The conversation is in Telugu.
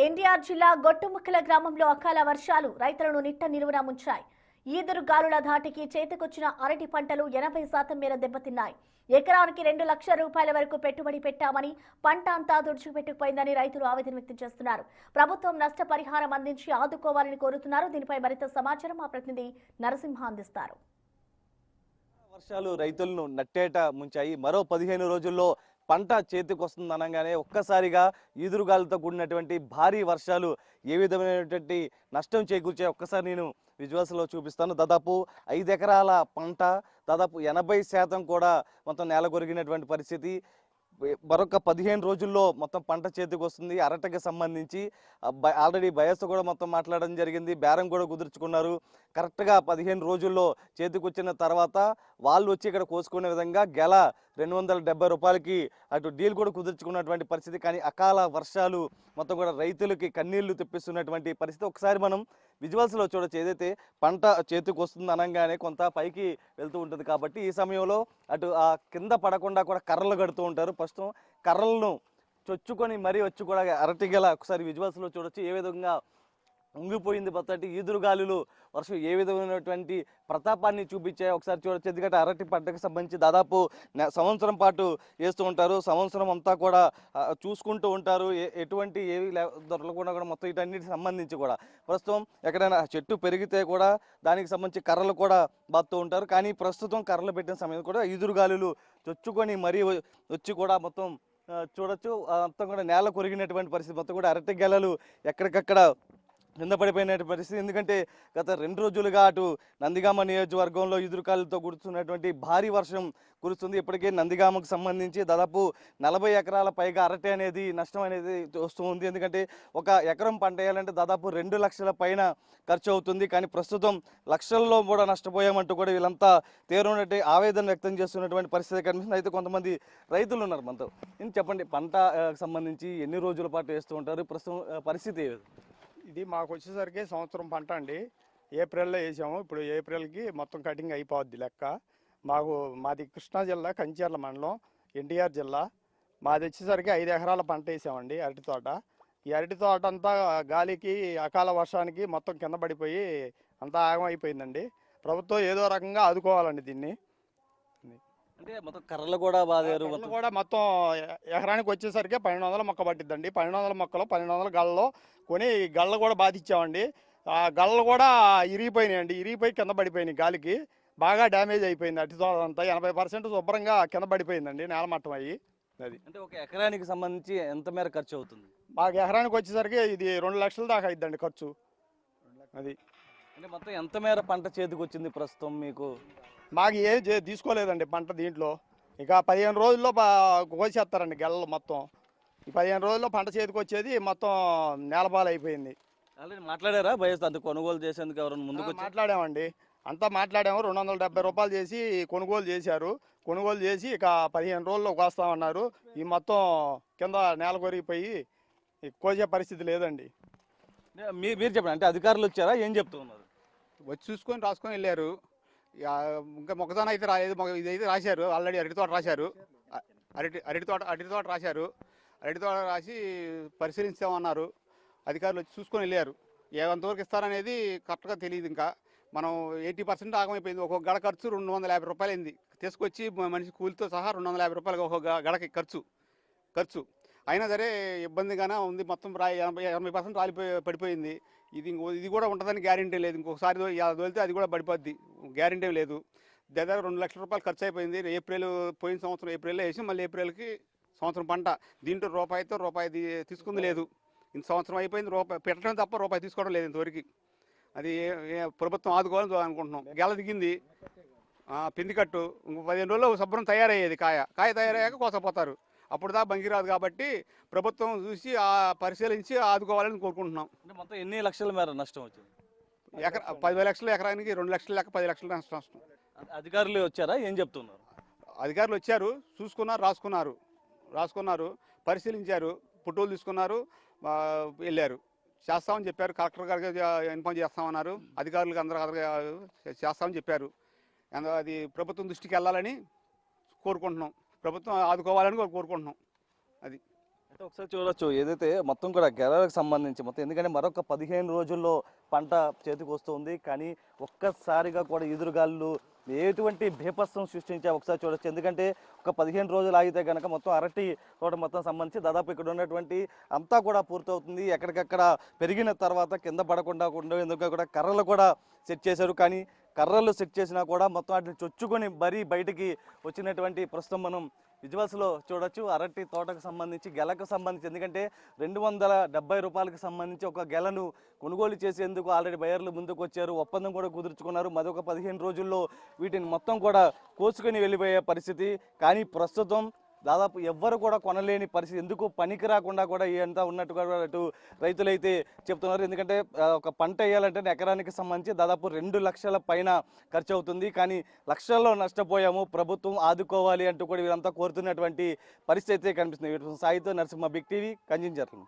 ఎన్టీఆర్ జిల్లా గొట్టుముక్కల గ్రామంలో అకాల వర్షాలు రైతులను నిట్ట నిలువున ముంచాయి. ఈదురు గాలుల ధాటికి చేతికొచ్చిన అరటి పంటలు 80% మేర దెబ్బతిన్నాయి. ఎకరానికి 2 లక్షల రూపాయల వరకు పెట్టుబడి పెట్టామని పంట అంతా తుడిచిపెట్టుకుపోయిందని రైతులు ఆవేదన వ్యక్తం చేస్తున్నారు. ప్రభుత్వం నష్టపరిహారం అందించి ఆదుకోవాలని కోరుతున్నారు. దీనిపై మరింత సమాచారం మా ప్రతినిధి నరసింహ అందిస్తారు. వర్షాలు రైతులను నట్టేట ముంచాయి. మరో 15 రోజుల్లో పంట చేతికి వస్తుంది అనగానే ఒక్కసారిగా ఈదురుగాలతో కూడినటువంటి భారీ వర్షాలు ఏ విధమైనటువంటి నష్టం చేకూర్చే ఒక్కసారి నేను విజువల్స్లో చూపిస్తాను. దాదాపు 5 ఎకరాల పంట దాదాపు 80% కూడా మొత్తం నేల కొరిగినటువంటి పరిస్థితి. మరొక 15 రోజుల్లో మొత్తం పంట చేతికి వస్తుంది. అరటకి సంబంధించి ఆల్రెడీ బయస్తో కూడా మొత్తం మాట్లాడడం జరిగింది, బేరం కూడా కుదుర్చుకున్నారు. కరెక్ట్గా 15 రోజుల్లో చేతికి వచ్చిన తర్వాత వాళ్ళు వచ్చి ఇక్కడ కోసుకునే విధంగా గెల 270 రూపాయలకి అటు డీల్ కూడా కుదుర్చుకున్నటువంటి పరిస్థితి. కానీ అకాల వర్షాలు మొత్తం కూడా రైతులకి కన్నీళ్లు తెప్పిస్తున్నటువంటి పరిస్థితి. ఒకసారి మనం విజువల్స్లో చూడొచ్చు. ఏదైతే పంట చేతికి వస్తుంది అనగానే కొంత పైకి వెళ్తూ ఉంటుంది కాబట్టి ఈ సమయంలో అటు ఆ కింద పడకుండా కూడా కర్రలు కడుతూ ఉంటారు. ప్రస్తుతం కర్రలను చొచ్చుకొని మరీ వచ్చి కూడా అరటి గెల ఒకసారి విజువల్స్లో చూడొచ్చు ఏ విధంగా ఉంగిపోయింది. బత్తటి ఈదురుగాలులు వర్షం ఏ విధమైనటువంటి ప్రతాపాన్ని చూపించాయి ఒకసారి చూడొచ్చు. ఎందుకంటే అరటి పంటకు సంబంధించి దాదాపు సంవత్సరం పాటు వేస్తూ ఉంటారు. సంవత్సరం అంతా కూడా చూసుకుంటూ ఉంటారు. ఎటువంటి ఏవి దొరకకుండా కూడా మొత్తం వీటన్నిటికి సంబంధించి కూడా ప్రస్తుతం ఎక్కడైనా చెట్టు పెరిగితే కూడా దానికి సంబంధించి కర్రలు కూడా బాత్తూ ఉంటారు. కానీ ప్రస్తుతం కర్రలు పెట్టిన సమయం కూడా ఈదురుగాలులు చొచ్చుకొని మరీ వచ్చి కూడా మొత్తం చూడొచ్చు. మొత్తం కూడా నేల కొరిగినటువంటి పరిస్థితి. మొత్తం కూడా అరటి గెలలు ఎక్కడికక్కడ కింద పడిపోయిన పరిస్థితి. ఎందుకంటే గత 2 రోజులుగా అటు నందిగామ నియోజకవర్గంలో ఎదురుకాలతో కురుస్తున్నటువంటి భారీ వర్షం కురుస్తుంది. ఇప్పటికే నందిగామకు సంబంధించి దాదాపు 40 ఎకరాల పైగా అరటి అనేది నష్టం అనేది వస్తూ ఉంది. ఎందుకంటే ఒక ఎకరం పంట వేయాలంటే దాదాపు 2 లక్షల పైన ఖర్చు అవుతుంది. కానీ ప్రస్తుతం లక్షల్లో కూడా నష్టపోయామంటూ కూడా వీళ్ళంతా తీవ్రమైనటువంటి ఆవేదన వ్యక్తం చేస్తున్నటువంటి పరిస్థితి కనిపిస్తుంది. అయితే కొంతమంది రైతులు ఉన్నారు మనతో. చెప్పండి, పంట సంబంధించి ఎన్ని రోజుల పాటు వేస్తూ ఉంటారు? ప్రస్తుతం పరిస్థితి ఇది మాకు వచ్చేసరికి సంవత్సరం పంట అండి. ఏప్రిల్లో వేసాము. ఇప్పుడు ఏప్రిల్కి మొత్తం కటింగ్ అయిపోద్ది లెక్క. మాది కృష్ణా జిల్లా కంచర్ల మండలం, ఎన్టీఆర్ జిల్లా. మాది వచ్చేసరికి 5 ఎకరాల పంట వేసామండి, అరటి తోట. ఈ అరటి తోట అంతా గాలికి అకాల వర్షానికి మొత్తం కింద పడిపోయి అంతా ఆగమైపోయిందండి. ప్రభుత్వం ఏదో రకంగా ఆదుకోవాలండి దీన్ని. అంటే మొత్తం కర్రలు కూడా బాధారు. కూడా మొత్తం ఎకరానికి వచ్చేసరికి 1200 మొక్క పట్టిద్దండి. 1200 మొక్కలు 1200 గళ్ళలో కొని గళ్ళు కూడా బాధించామండి. ఆ గళ్ళు కూడా ఇరిగిపోయినాయండి. ఇరిగిపోయి కింద పడిపోయినాయి. గాలికి బాగా డ్యామేజ్ అయిపోయింది. అటు అంతా 80% శుభ్రంగా కింద పడిపోయిందండి, నేలమట్టం అయ్యి. అది అంటే ఒక ఎకరానికి సంబంధించి ఎంత మేర ఖర్చు అవుతుంది? మాకు ఎకరానికి వచ్చేసరికి ఇది 2 లక్షల దాకా అయిద్దండి ఖర్చు. అది అంటే మొత్తం ఎంత మేర పంట చేతికి వచ్చింది ప్రస్తుతం మీకు? మాకు ఏం తీసుకోలేదండి పంట. దీంట్లో ఇక 15 రోజుల్లో కోసేస్తారండి గెలలు మొత్తం. ఈ 15 రోజుల్లో పంట చేతికి వచ్చేది మొత్తం నేలపాలు అయిపోయింది. ఆల్రెడీ మాట్లాడారా బయస్ అంత కొనుగోలు చేసేందుకు ఎవరైనా ముందుకు మాట్లాడామండి, అంతా మాట్లాడాము. 270 రూపాయలు చేసి కొనుగోలు చేశారు. కొనుగోలు చేసి ఇక 15 రోజుల్లో కోస్తామన్నారు. ఈ మొత్తం కింద నేల కొరిగిపోయి కోసే పరిస్థితి లేదండి. మీరు చెప్పండి, అంటే అధికారులు వచ్చారా, ఏం చెప్తూ ఉన్నారు? వచ్చి చూసుకొని రాసుకొని వెళ్ళారు. ఇంకా మొక్కజొన్న అయితే రాలేదు. ఇదైతే రాశారు ఆల్రెడీ. అరటి తోట రాశారు. అరటి తోట రాశారు. అరటి తోట రాసి పరిశీలించామన్నారు. అధికారులు వచ్చి చూసుకొని వెళ్ళారు. ఎంతవరకు ఇస్తారనేది కరెక్ట్గా తెలియదు. ఇంకా మనం 80% ఆగమైపోయింది. ఒక్కొక్క గడ ఖర్చు 250 రూపాయలు అయింది. తీసుకొచ్చి మనిషి కూలితో సహా 250 రూపాయలు ఒక్కొక్క గడకి ఖర్చు అయినా సరే ఇబ్బందిగానే ఉంది. మొత్తం 80% పడిపోయింది. ఇది కూడా ఉంటుందని గ్యారెంటీ లేదు. ఇంకొకసారి వెళ్తే అది కూడా పడిపోద్ది, గ్యారెంటీ లేదు. దాదాపు 2 లక్షల రూపాయలు ఖర్చు అయిపోయింది. పోయిన సంవత్సరం ఏప్రిల్లో వేసి మళ్ళీ ఏప్రిల్కి సంవత్సరం పంట. దీంట్లో రూపాయి తీసుకుంది లేదు. ఇంత సంవత్సరం అయిపోయింది. రూపాయి పెట్టడం తప్ప రూపాయి తీసుకోవడం లేదు ఇంతవరకు. అది ప్రభుత్వం ఆదుకోవాలని అనుకుంటున్నాం. గెల దిగింది, పిండి కట్టు. ఇంకో 15 రోజుల్లో శుభ్రం తయారయ్యేది. కాయ తయారయ్యాక కోసపోతారు. అప్పుడు దాకా బంగి రాదు కాబట్టి ప్రభుత్వం చూసి పరిశీలించి ఆదుకోవాలని కోరుకుంటున్నాం. అంటే మొత్తం ఎన్ని లక్షల మేర నష్టం వచ్చింది? 10 లక్షలు ఎకరానికి 2 లక్షల లెక్క 10 లక్షల నష్టం. అధికారులు వచ్చారా, ఏం చెప్తున్నారు? అధికారులు వచ్చారు, చూసుకున్నారు, రాసుకున్నారు, పరిశీలించారు, ఫోటోలు తీసుకున్నారు, వెళ్ళారు. చేస్తామని చెప్పారు. కలెక్టర్ గారికి ఇన్ఫార్మ్ చేస్తామన్నారు. అధికారులకు అందరూ చేస్తామని చెప్పారు. అది ప్రభుత్వం దృష్టికి వెళ్ళాలని కోరుకుంటున్నాం. ప్రభుత్వం ఆదుకోవాలని కోరుకుంటున్నాం. అది అయితే ఒకసారి చూడొచ్చు ఏదైతే మొత్తం కూడా గెలలకు సంబంధించి మొత్తం, ఎందుకంటే మరొక 15 రోజుల్లో పంట చేతికి వస్తుంది. కానీ ఒక్కసారిగా కూడా ఎదురుగాళ్ళు ఎటువంటి బీభత్సం సృష్టించే ఒకసారి చూడొచ్చు. ఎందుకంటే ఒక 15 రోజులు ఆగితే కనుక మొత్తం అరటి తోట మొత్తం సంబంధించి దాదాపు ఇక్కడ ఉన్నటువంటి అంతా కూడా పూర్తవుతుంది. ఎక్కడికక్కడ పెరిగిన తర్వాత కింద పడకుండా ఉండేందుకు కూడా కర్రలు కూడా సెట్ చేశారు. కానీ కర్రలు సెట్ చేసినా కూడా మొత్తం వాటిని చొచ్చుకొని మరీ బయటికి వచ్చినటువంటి ప్రస్తుతం మనం విజువల్స్లో చూడొచ్చు. అరటి తోటకు సంబంధించి గెలకు సంబంధించి, ఎందుకంటే 270 రూపాయలకు సంబంధించి ఒక గెలను కొనుగోలు చేసేందుకు ఆల్రెడీ బయర్లు ముందుకు వచ్చారు, ఒప్పందం కూడా కుదుర్చుకున్నారు. మరొక 15 రోజుల్లో వీటిని మొత్తం కూడా కోసుకొని వెళ్ళిపోయే పరిస్థితి. కానీ ప్రస్తుతం దాదాపు ఎవ్వరు కూడా కొనలేని పరిస్థితి, ఎందుకు పనికి రాకుండా కూడా ఇదంతా ఉన్నట్టుగా అటు రైతులైతే చెప్తున్నారు. ఎందుకంటే ఒక పంట వేయాలంటే ఎకరానికి సంబంధించి దాదాపు 2 లక్షల పైన ఖర్చు అవుతుంది. కానీ లక్షల్లో నష్టపోయాము, ప్రభుత్వం ఆదుకోవాలి అంటూ కూడా వీరంతా కోరుతున్నటువంటి పరిస్థితి అయితే కనిపిస్తుంది. సాయితో నరసింహ, బిగ్ టీవీ, కంచించర్ల.